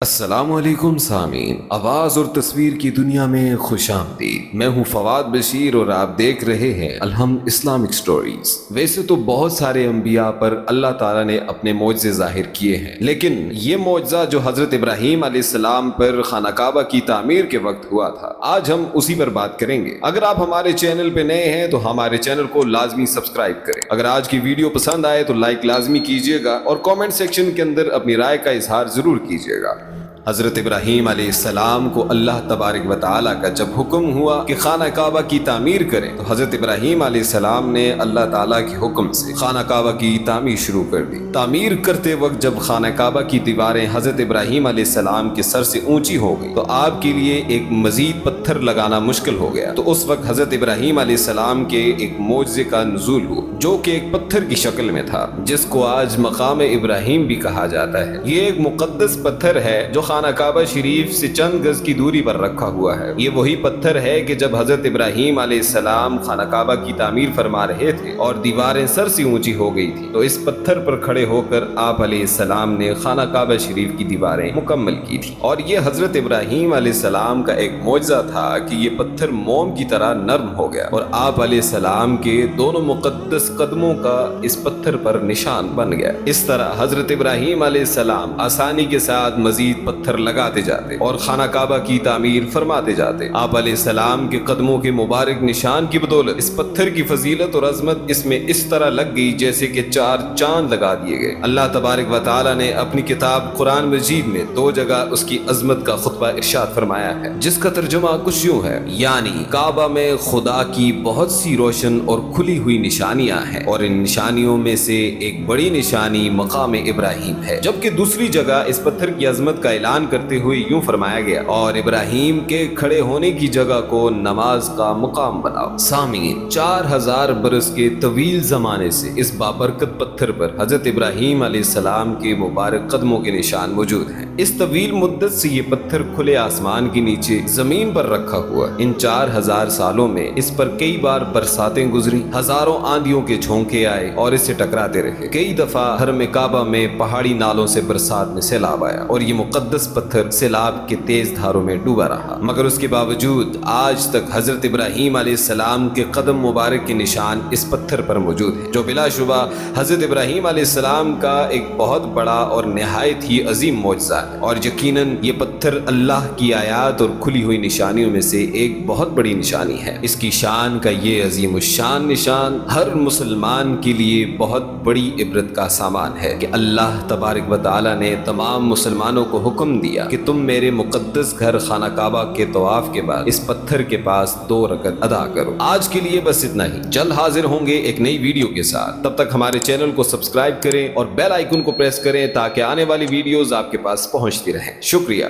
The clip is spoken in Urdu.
السلام علیکم سامعین، آواز اور تصویر کی دنیا میں خوش آمدید۔ میں ہوں فواد بشیر اور آپ دیکھ رہے ہیں الحمد اسلامک سٹوریز۔ ویسے تو بہت سارے انبیاء پر اللہ تعالیٰ نے اپنے معجزے ظاہر کیے ہیں، لیکن یہ معجزہ جو حضرت ابراہیم علیہ السلام پر خانہ کعبہ کی تعمیر کے وقت ہوا تھا، آج ہم اسی پر بات کریں گے۔ اگر آپ ہمارے چینل پہ نئے ہیں تو ہمارے چینل کو لازمی سبسکرائب کریں۔ اگر آج کی ویڈیو پسند آئے تو لائک لازمی کیجیے گا اور کامنٹ سیکشن کے اندر اپنی رائے کا اظہار ضرور کیجیے گا۔ حضرت ابراہیم علیہ السلام کو اللہ تبارک و تعالیٰ کا جب حکم ہوا کہ خانہ کعبہ کی تعمیر کریں تو حضرت ابراہیم علیہ السلام نے اللہ تعالیٰ کے حکم سے خانہ کعبہ کی تعمیر شروع کر دی۔ تعمیر کرتے وقت جب خانہ کعبہ کی دیواریں حضرت ابراہیم علیہ السلام کے سر سے اونچی ہو گئی تو آپ کے لیے ایک مزید پتھر لگانا مشکل ہو گیا، تو اس وقت حضرت ابراہیم علیہ السلام کے ایک معجزے کا نزول ہوا جو کہ ایک پتھر کی شکل میں تھا، جس کو آج مقام ابراہیم بھی کہا جاتا ہے۔ یہ ایک مقدس پتھر ہے جو خانہ کعبہ شریف سے چند گز کی دوری پر رکھا ہوا ہے۔ یہ وہی پتھر ہے کہ جب حضرت ابراہیم علیہ السلام خانہ کعبہ کی تعمیر فرما رہے تھے اور دیواریں سر سے اونچی ہو گئی تھی تو اس پتھر پر کھڑے ہو کر آپ علیہ السلام نے خانہ کعبہ شریف کی دیواریں مکمل کی تھی۔ اور یہ حضرت ابراہیم علیہ السلام کا ایک معجزہ تھا کہ یہ پتھر موم کی طرح نرم ہو گیا اور آپ علیہ السلام کے دونوں مقدس قدموں کا اس پتھر پر نشان بن گیا۔ اس طرح حضرت ابراہیم علیہ السلام آسانی کے ساتھ مزید پتھر لگاتے جاتے اور خانہ کعبہ کی تعمیر فرماتے جاتے۔ آپ علیہ السلام کے قدموں کے مبارک نشان کی بدولت اس پتھر کی فضیلت اور عظمت اس میں اس طرح لگ گئی جیسے کہ 4 چاند لگا دیے گئے۔ اللہ تبارک و تعالیٰ نے اپنی کتاب قرآن مجید میں 2 جگہ اس کی عظمت کا خطبہ ارشاد فرمایا ہے، جس کا ترجمہ کچھ یوں ہے، یعنی کعبہ میں خدا کی بہت سی روشن اور کھلی ہوئی نشانیاں ہیں اور ان نشانیوں میں سے ایک بڑی نشانی مقام ابراہیم ہے۔ جبکہ دوسری جگہ اس پتھر کی عظمت کا اعلان کرتے ہوئے یوں فرمایا گیا، اور ابراہیم کے کھڑے ہونے کی جگہ کو نماز کا مقام بناؤ۔ سامعین، 4000 برس کے طویل زمانے سے اس بابرکت پتھر پر حضرت ابراہیم علیہ السلام کے مبارک قدموں کے نشان موجود ہیں۔ اس طویل مدت سے یہ پتھر کھلے آسمان کے نیچے زمین پر رکھا ہوا۔ ان 4000 سالوں میں اس پر کئی بار برساتیں گزری، ہزاروں آندھیوں کے جھونکے آئے اور اسے ٹکراتے رہے۔ کئی دفعہ حرم کعبہ میں پہاڑی نالوں سے برسات میں سیلاب آیا اور یہ مقدس پتھر سیلاب کے تیز دھاروں میں ڈوبا رہا، مگر اس کے باوجود آج تک حضرت ابراہیم علیہ السلام کے قدم مبارک کے نشان اس پتھر پر موجود ہیں، جو بلا شبہ حضرت ابراہیم علیہ السلام کا ایک بہت بڑا اور نہایت ہی عظیم معجزہ ہے۔ اور یقیناً یہ پتھر اللہ کی آیات اور کھلی ہوئی نشانیوں میں سے ایک بہت بڑی نشانی ہے۔ اس کی شان کا یہ عظیم الشان نشان ہر مسلمان کے لیے بہت بڑی عبرت کا سامان ہے کہ اللہ تبارک و تعالیٰ نے تمام مسلمانوں کو حکم دیا کہ تم میرے مقدس گھر خانہ کعبہ کے طواف کے بعد اس پتھر کے پاس 2 رکعت ادا کرو۔ آج کے لیے بس اتنا ہی، جلد حاضر ہوں گے ایک نئی ویڈیو کے ساتھ۔ تب تک ہمارے چینل کو سبسکرائب کریں اور بیل آئیکن کو پریس کریں تاکہ آنے والی ویڈیوز آپ کے پاس پہنچتی رہیں۔ شکریہ۔